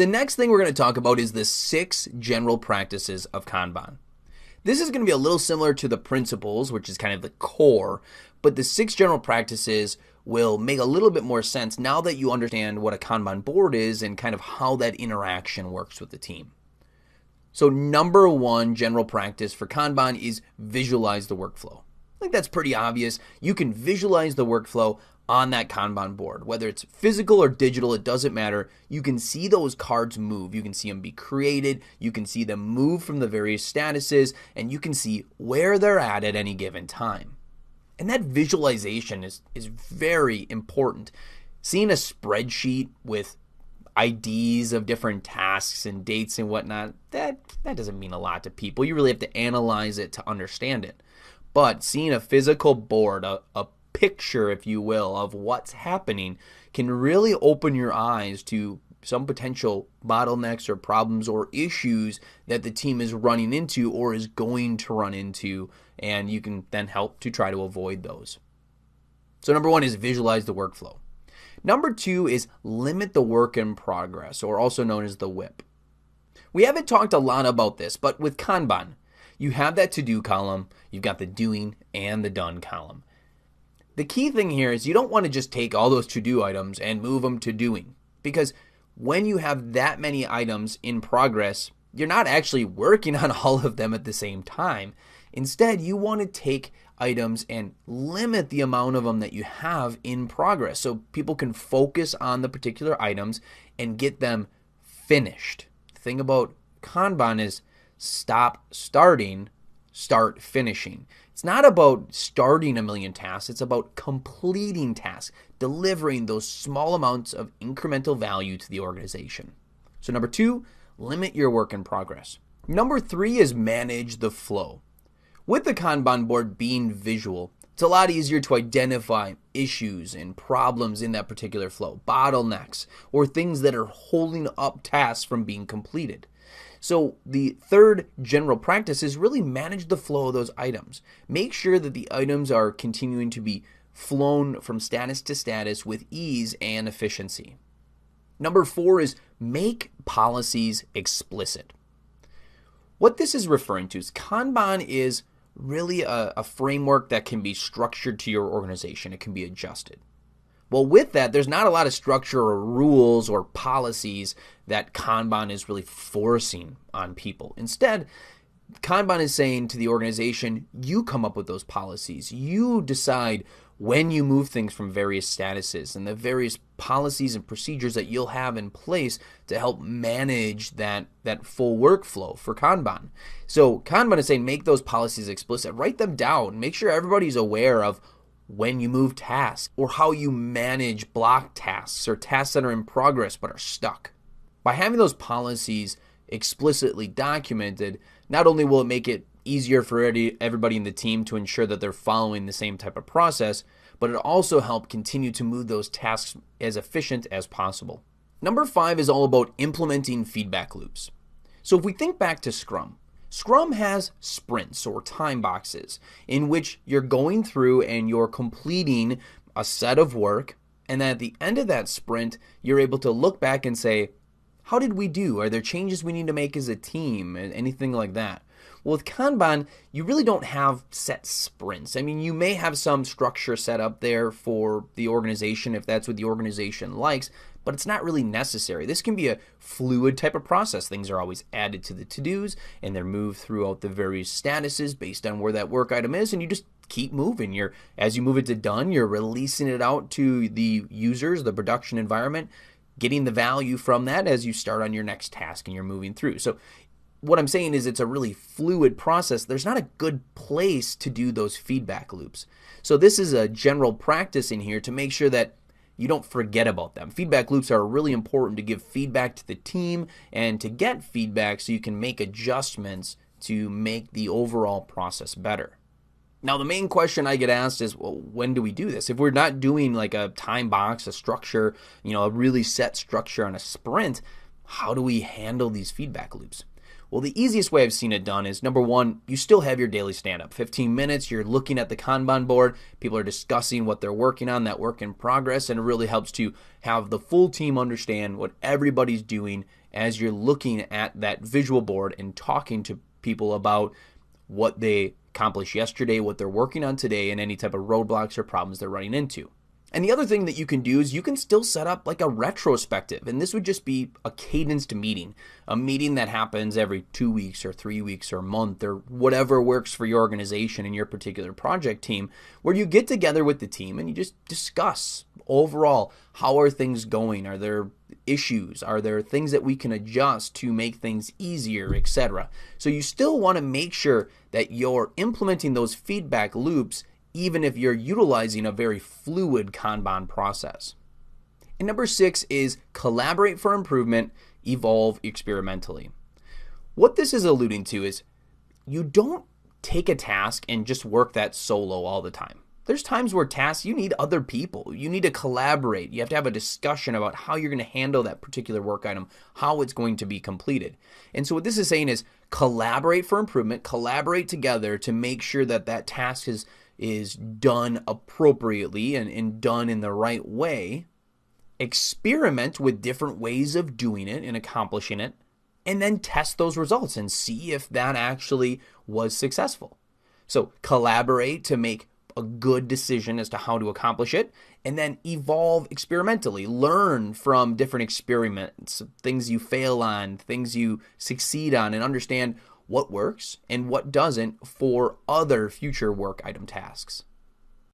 The next thing we're going to talk about is the 6 general practices of Kanban. This is going to be a little similar to the principles, which is kind of the core, but the 6 general practices will make a little bit more sense now that you understand what a Kanban board is and kind of how that interaction works with the team. So number 1 general practice for Kanban is visualize the workflow. I think that's pretty obvious. You can visualize the workflow on that Kanban board. Whether it's physical or digital, it doesn't matter. You can see those cards move. You can see them be created. You can see them move from the various statuses, and you can see where they're at any given time. And that visualization is very important. Seeing a spreadsheet with IDs of different tasks and dates and whatnot, that doesn't mean a lot to people. You really have to analyze it to understand it. But seeing a physical board, a picture, if you will, of what's happening can really open your eyes to some potential bottlenecks or problems or issues that the team is running into or is going to run into, and you can then help to try to avoid those. So number 1 is visualize the workflow. Number 2 is limit the work in progress, or also known as the WIP. We haven't talked a lot about this, but with Kanban, you have that to-do column, you've got the doing and the done column. The key thing here is you don't want to just take all those to-do items and move them to doing, because when you have that many items in progress, you're not actually working on all of them at the same time. Instead, you want to take items and limit the amount of them that you have in progress so people can focus on the particular items and get them finished. The thing about Kanban is stop starting, start finishing. It's not about starting a million tasks, it's about completing tasks, delivering those small amounts of incremental value to the organization. So number 2, limit your work in progress. Number 3 is manage the flow. With the Kanban board being visual, it's a lot easier to identify issues and problems in that particular flow, bottlenecks, or things that are holding up tasks from being completed. So the 3rd general practice is really manage the flow of those items. Make sure that the items are continuing to be flown from status to status with ease and efficiency. Number 4 is make policies explicit. What this is referring to is Kanban is really a framework that can be structured to your organization. It can be adjusted. Well, with that, there's not a lot of structure or rules or policies that Kanban is really forcing on people. Instead, Kanban is saying to the organization, you come up with those policies. You decide when you move things from various statuses and the various policies and procedures that you'll have in place to help manage that full workflow for Kanban. So Kanban is saying make those policies explicit. Write them down. Make sure everybody's aware of when you move tasks or how you manage block tasks or tasks that are in progress but are stuck. By having those policies explicitly documented, not only will it make it easier for everybody in the team to ensure that they're following the same type of process, but it also helps continue to move those tasks as efficient as possible. Number 5 is all about implementing feedback loops. So if we think back to Scrum has sprints or time boxes in which you're going through and you're completing a set of work, and then at the end of that sprint, you're able to look back and say, how did we do? Are there changes we need to make as a team? And anything like that. Well, with Kanban, you really don't have set sprints. I mean, you may have some structure set up there for the organization if that's what the organization likes, but it's not really necessary. This can be a fluid type of process. Things are always added to the to-dos, and they're moved throughout the various statuses based on where that work item is, and you just keep moving. As you move it to done, you're releasing it out to the users, the production environment, getting the value from that as you start on your next task and you're moving through. So what I'm saying is it's a really fluid process. There's not a good place to do those feedback loops. So this is a general practice in here to make sure that you don't forget about them. Feedback loops are really important to give feedback to the team and to get feedback so you can make adjustments to make the overall process better. Now, the main question I get asked is, well, when do we do this? If we're not doing like a time box, a structure, a really set structure on a sprint, how do we handle these feedback loops? Well, the easiest way I've seen it done is, number one, you still have your daily stand-up. 15 minutes, you're looking at the Kanban board, people are discussing what they're working on, that work in progress, and it really helps to have the full team understand what everybody's doing as you're looking at that visual board and talking to people about what they accomplished yesterday, what they're working on today, and any type of roadblocks or problems they're running into. And the other thing that you can do is you can still set up like a retrospective, and this would just be a cadenced meeting, a meeting that happens every 2 weeks or 3 weeks or a month or whatever works for your organization and your particular project team, where you get together with the team and you just discuss overall, how are things going? Are there issues? Are there things that we can adjust to make things easier, etc.? So you still want to make sure that you're implementing those feedback loops even if you're utilizing a very fluid Kanban process. And number 6 is collaborate for improvement, evolve experimentally. What this is alluding to is you don't take a task and just work that solo all the time. There's times where tasks, you need other people. You need to collaborate. You have to have a discussion about how you're going to handle that particular work item, how it's going to be completed. And so what this is saying is collaborate for improvement, collaborate together to make sure that that task is done appropriately and done in the right way. Experiment with different ways of doing it and accomplishing it, and then test those results and see if that actually was successful. So collaborate to make a good decision as to how to accomplish it, and then evolve experimentally. Learn from different experiments, things you fail on, things you succeed on, and understand what works and what doesn't for other future work item tasks.